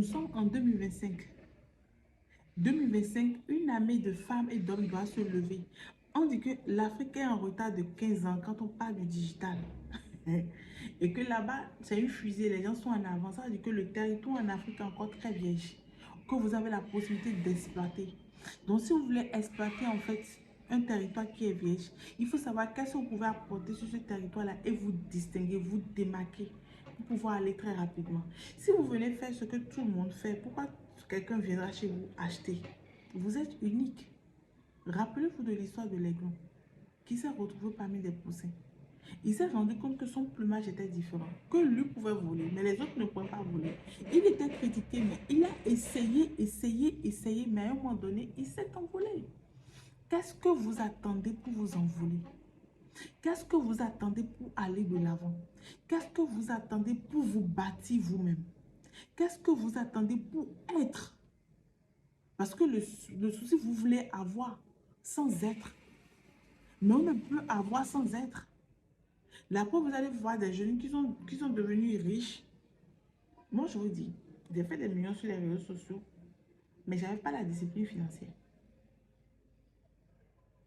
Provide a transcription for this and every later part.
Nous sommes en 2025. 2025, une armée de femmes et d'hommes doit se lever. On dit que l'Afrique est en retard de 15 ans quand on parle du digital. Et que là-bas, c'est une fusée, les gens sont en avance. Ça veut dire que le territoire en Afrique est encore très vierge, que vous avez la possibilité d'exploiter. Donc, si vous voulez exploiter en fait un territoire qui est vierge, il faut savoir qu'est-ce que vous pouvez apporter sur ce territoire-là et vous distinguer, vous démarquer pour pouvoir aller très rapidement. Si vous venez faire ce que tout le monde fait, pourquoi quelqu'un viendra chez vous acheter? Vous êtes unique. Rappelez-vous de l'histoire de l'aiglon qui s'est retrouvé parmi des poussins. Il s'est rendu compte que son plumage était différent, que lui pouvait voler, mais les autres ne pouvaient pas voler. Il était critiqué, mais il a essayé, mais à un moment donné, il s'est envolé. Qu'est-ce que vous attendez pour vous envoler? Qu'est-ce que vous attendez pour aller de l'avant? Qu'est-ce que vous attendez pour vous bâtir vous-même? Qu'est-ce que vous attendez pour être? Parce que le souci, vous voulez avoir sans être. Mais on ne peut avoir sans être. La preuve, vous allez voir des jeunes qui sont devenus riches. Moi, je vous dis, j'ai fait des millions sur les réseaux sociaux, mais je n'avais pas la discipline financière.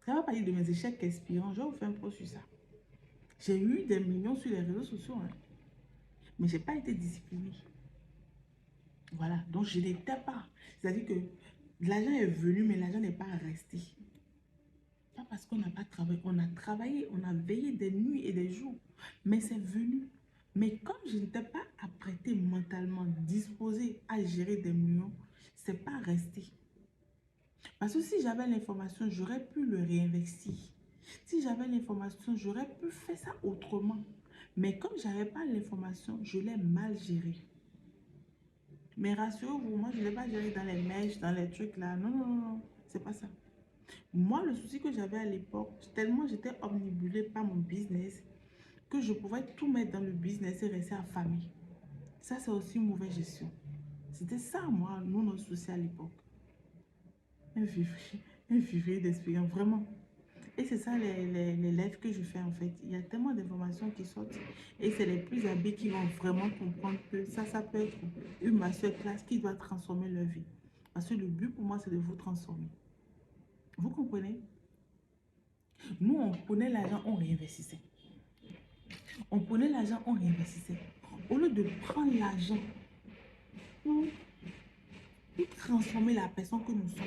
Ça va parler de mes échecs expirants. Je vais vous faire un post sur ça. J'ai eu des millions sur les réseaux sociaux, hein, mais je n'ai pas été disciplinée. Voilà, donc je n'étais pas. C'est-à-dire que l'argent est venu, mais l'argent n'est pas resté. Pas parce qu'on n'a pas travaillé. On a travaillé, on a veillé des nuits et des jours, mais c'est venu. Mais comme je n'étais pas apprêtée mentalement, disposée à gérer des millions, c'est pas resté. Parce que si j'avais l'information, j'aurais pu le réinvestir. Si j'avais l'information, j'aurais pu faire ça autrement. Mais comme je n'avais pas l'information, je l'ai mal géré. Mais rassurez-vous, moi, je ne l'ai pas géré dans les mèches, dans les trucs là. Non, non, non, non, c'est pas ça. Moi, le souci que j'avais à l'époque, tellement j'étais omnibulée par mon business, que je pouvais tout mettre dans le business et rester en famille. Ça, c'est aussi une mauvaise gestion. C'était ça, moi, nous, notre souci à l'époque. Un vivrier d'expérience, vraiment. Et c'est ça les lives que je fais en fait. Il y a tellement d'informations qui sortent. Et c'est les plus habiles qui vont vraiment comprendre que ça peut être une masterclass qui doit transformer leur vie. Parce que le but pour moi, c'est de vous transformer. Vous comprenez? Nous, on prenait l'argent, on réinvestissait. On prenait l'argent, on réinvestissait. Au lieu de prendre l'argent pour transformer la personne que nous sommes.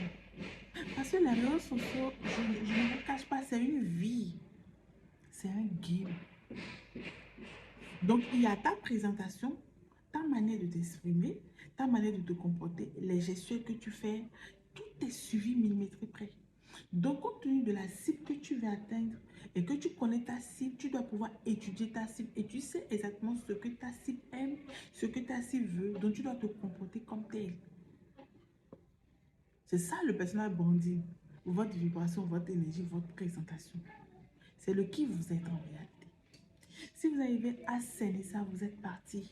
Parce que les réseaux sociaux, je ne vous cache pas, c'est une vie. C'est un game. Donc, il y a ta présentation, ta manière de t'exprimer, ta manière de te comporter, les gestions que tu fais, tout est suivi millimétré près. Donc, compte tenu de la cible que tu veux atteindre et que tu connais ta cible, tu dois pouvoir étudier ta cible et tu sais exactement ce que ta cible aime, ce que ta cible veut, donc tu dois te comporter comme tel. C'est ça le personnel branding, votre vibration, votre énergie, votre présentation. C'est le qui vous êtes en réalité. Si vous arrivez à sceller ça, vous êtes parti.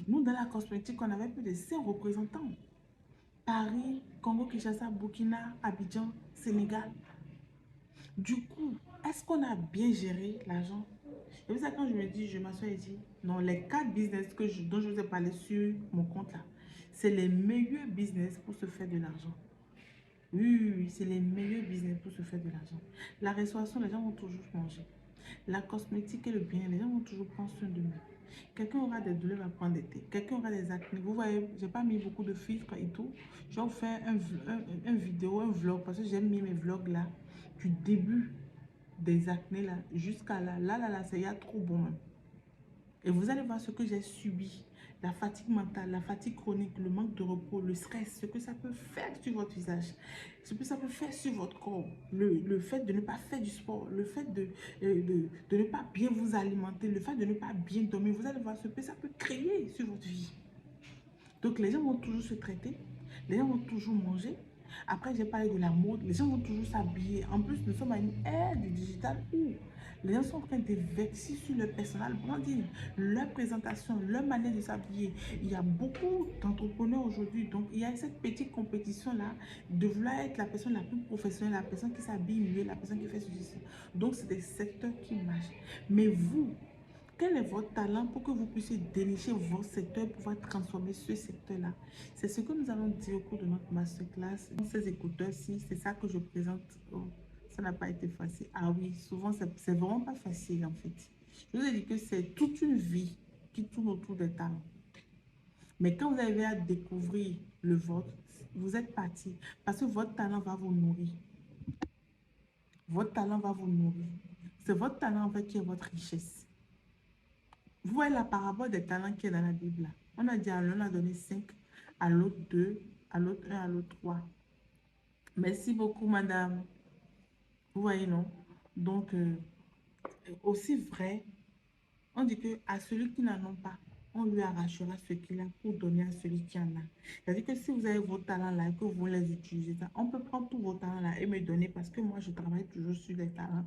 Nous, dans la cosmétique, on avait plus de 5 représentants. Paris, Congo-Kinshasa, Burkina, Abidjan, Sénégal. Du coup, est-ce qu'on a bien géré l'argent? Et c'est ça quand je me dis, je m'assois et dis, non, les 4 business dont je vous ai parlé sur mon compte là, c'est les meilleurs business pour se faire de l'argent. Oui, c'est les meilleurs business pour se faire de l'argent. La restauration, les gens vont toujours manger. La cosmétique et le bien, les gens vont toujours prendre soin de nous. Quelqu'un aura des douleurs à prendre d'été. Quelqu'un aura des acné. Vous voyez, j'ai pas mis beaucoup de filtres et tout. Je vais vous faire un vidéo, un vlog, parce que j'aime mis mes vlogs là, du début des acnés là, jusqu'à là. Là, c'est trop bon même. Et vous allez voir ce que j'ai subi. La fatigue mentale, la fatigue chronique, le manque de repos, le stress, ce que ça peut faire sur votre visage, ce que ça peut faire sur votre corps, le fait de ne pas faire du sport, le fait de ne pas bien vous alimenter, le fait de ne pas bien dormir, vous allez voir ce que ça peut créer sur votre vie. Donc les gens vont toujours se traiter, les gens vont toujours manger. Après, j'ai parlé de la mode, les gens vont toujours s'habiller. En plus, nous sommes à une ère du digital où les gens sont en train de vexer sur leur personnel branding, leur présentation, leur manière de s'habiller. Il y a beaucoup d'entrepreneurs aujourd'hui, donc il y a cette petite compétition-là de vouloir être la personne la plus professionnelle, la personne qui s'habille mieux, la personne qui fait ceci. Donc, c'est des secteurs qui marchent. Mais vous, Quel est votre talent pour que vous puissiez dénicher votre secteur pour pouvoir transformer ce secteur-là? C'est ce que nous allons dire au cours de notre masterclass. Dans ces écouteurs-ci, c'est ça que je présente. Oh, ça n'a pas été facile. Ah oui, souvent, c'est vraiment pas facile en fait. Je vous ai dit que c'est toute une vie qui tourne autour des talents. Mais quand vous arrivez à découvrir le vôtre, vous êtes parti parce que votre talent va vous nourrir. Votre talent va vous nourrir. C'est votre talent en fait qui est votre richesse. Vous voyez la parabole des talents qui est dans la Bible là. On a dit à l'un a donné 5, à l'autre 2, à l'autre 1, à l'autre 3. Merci beaucoup, madame. Vous voyez, non? Donc, aussi vrai, on dit que à celui qui n'en a pas, on lui arrachera ce qu'il a pour donner à celui qui en a. C'est-à-dire que si vous avez vos talents là et que vous les utilisez, on peut prendre tous vos talents là et me donner parce que moi, je travaille toujours sur les talents.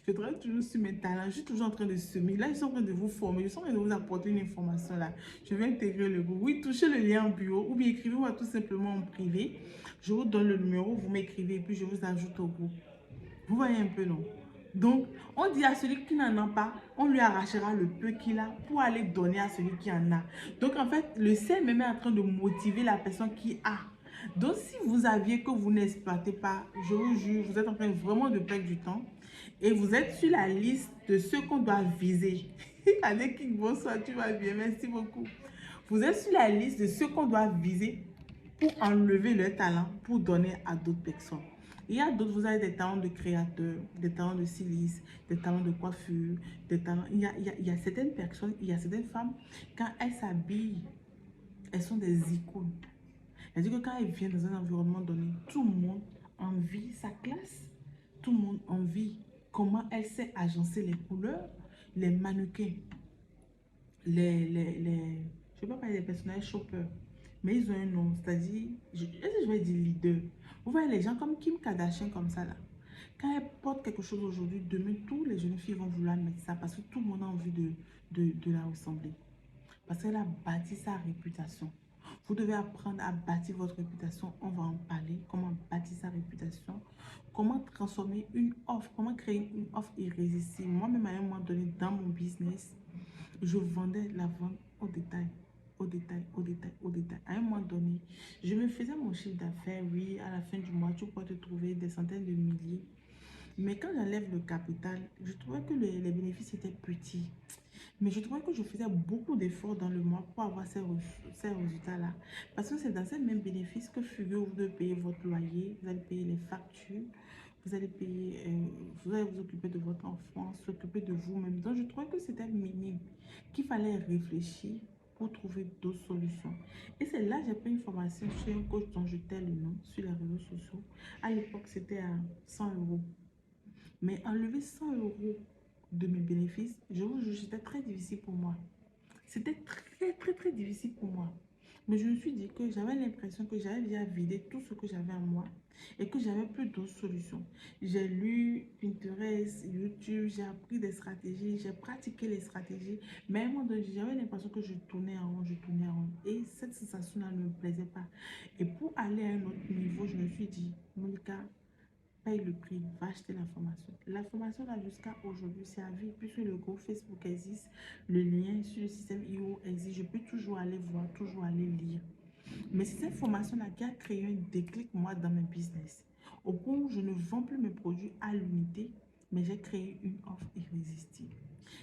Je travaille toujours sur mes talents. Je suis toujours en train de semer. Là, je suis en train de vous former. Je suis en train de vous apporter une information là. Je vais intégrer le groupe. Oui, touchez le lien en bio ou bien écrivez-moi tout simplement en privé. Je vous donne le numéro, vous m'écrivez et puis je vous ajoute au groupe. Vous voyez un peu, non? Donc, on dit à celui qui n'en a pas, on lui arrachera le peu qu'il a pour aller donner à celui qui en a. Donc, en fait, le ciel même est en train de motiver la personne qui a. Donc, si vous aviez que vous n'exploitez pas, je vous jure, vous êtes en train vraiment de perdre du temps. Et vous êtes sur la liste de ceux qu'on doit viser. Avec bonsoir, tu vas bien, merci beaucoup. Vous êtes sur la liste de ceux qu'on doit viser pour enlever leur talent, pour donner à d'autres personnes. Il y a d'autres, vous avez des talents de créateur, des talents de silice, des talents de coiffure, des talents. Il y a certaines personnes, il y a certaines femmes, quand elles s'habillent, elles sont des icônes. C'est-à-dire que quand elles viennent dans un environnement donné, tout le monde envie sa classe, tout le monde envie comment elle sait agencer les couleurs, les mannequins, je ne vais pas parler des personnages choppers, mais ils ont un nom, c'est-à-dire, est-ce que je vais dire leader? Vous voyez les gens comme Kim Kardashian comme ça là. Quand elle porte quelque chose aujourd'hui, demain, tous les jeunes filles vont vouloir mettre ça parce que tout le monde a envie de la ressembler. Parce qu'elle a bâti sa réputation. Vous devez apprendre à bâtir votre réputation. On va en parler. Comment bâtir sa réputation. Comment transformer une offre. Comment créer une offre irrésistible. Moi-même, à un moment donné, dans mon business, je vendais la vente au détail. Au détail, au détail, au détail. À un moment donné, je me faisais mon chiffre d'affaires. Oui, à la fin du mois, tu peux te trouver des centaines de milliers. Mais quand j'enlève le capital, je trouvais que les bénéfices étaient petits. Mais je trouvais que je faisais beaucoup d'efforts dans le mois pour avoir ces résultats-là. Parce que c'est dans ces mêmes bénéfices que figure, vous devez payer votre loyer, vous allez payer les factures, vous allez payer, vous allez vous occuper de votre enfant, s'occuper de vous-même. Donc je trouvais que c'était minime, qu'il fallait réfléchir pour trouver d'autres solutions. Et c'est là que j'ai pris une formation chez un coach dont je tais le nom sur les réseaux sociaux. À l'époque, c'était à 100 euros. Mais enlever 100 euros de mes bénéfices, je vous jure, c'était très difficile pour moi. C'était très, très, très difficile pour moi. Mais je me suis dit que j'avais l'impression que j'avais déjà vidé tout ce que j'avais en moi et que j'avais plus d'autres solutions. J'ai lu Pinterest, YouTube, j'ai appris des stratégies, j'ai pratiqué les stratégies, mais à un moment donné, j'avais l'impression que je tournais en rond, je tournais en rond. Et cette sensation-là ne me plaisait pas. Et pour aller à un autre niveau, je me suis dit, Monica, paye le prix, va acheter la formation. La formation là jusqu'à aujourd'hui, c'est à vie, puisque le groupe Facebook existe, le lien sur le système IO existe, je peux toujours aller voir, toujours aller lire. Mais c'est cette formation là qui a créé un déclic moi dans mes business. Au point où je ne vends plus mes produits à l'unité, mais j'ai créé une offre irrésistible.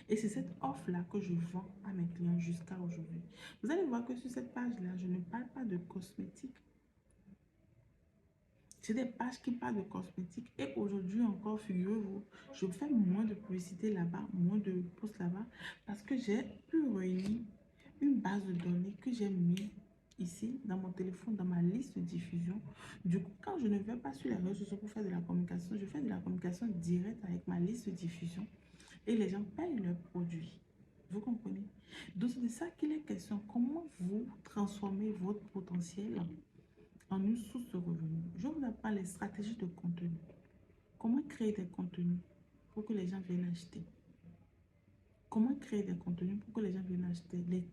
Et c'est cette offre-là que je vends à mes clients jusqu'à aujourd'hui. Vous allez voir que sur cette page-là, je ne parle pas de cosmétiques. C'est des pages qui parlent de cosmétiques. Et aujourd'hui encore, figurez-vous, je fais moins de publicité là-bas, moins de posts là-bas, parce que j'ai pu réunir une base de données que j'ai mis ici dans mon téléphone, dans ma liste de diffusion. Du coup, quand je ne vais pas sur les réseaux sociaux pour faire de la communication, je fais de la communication directe avec ma liste de diffusion et les gens payent leurs produits. Vous comprenez? Donc, c'est de ça qu'il est question. Comment vous transformez votre potentiel en une source de revenus? Je vous apprends les stratégies de contenu. Comment créer des contenus pour que les gens viennent acheter? Comment créer des contenus pour que les gens viennent acheter? Les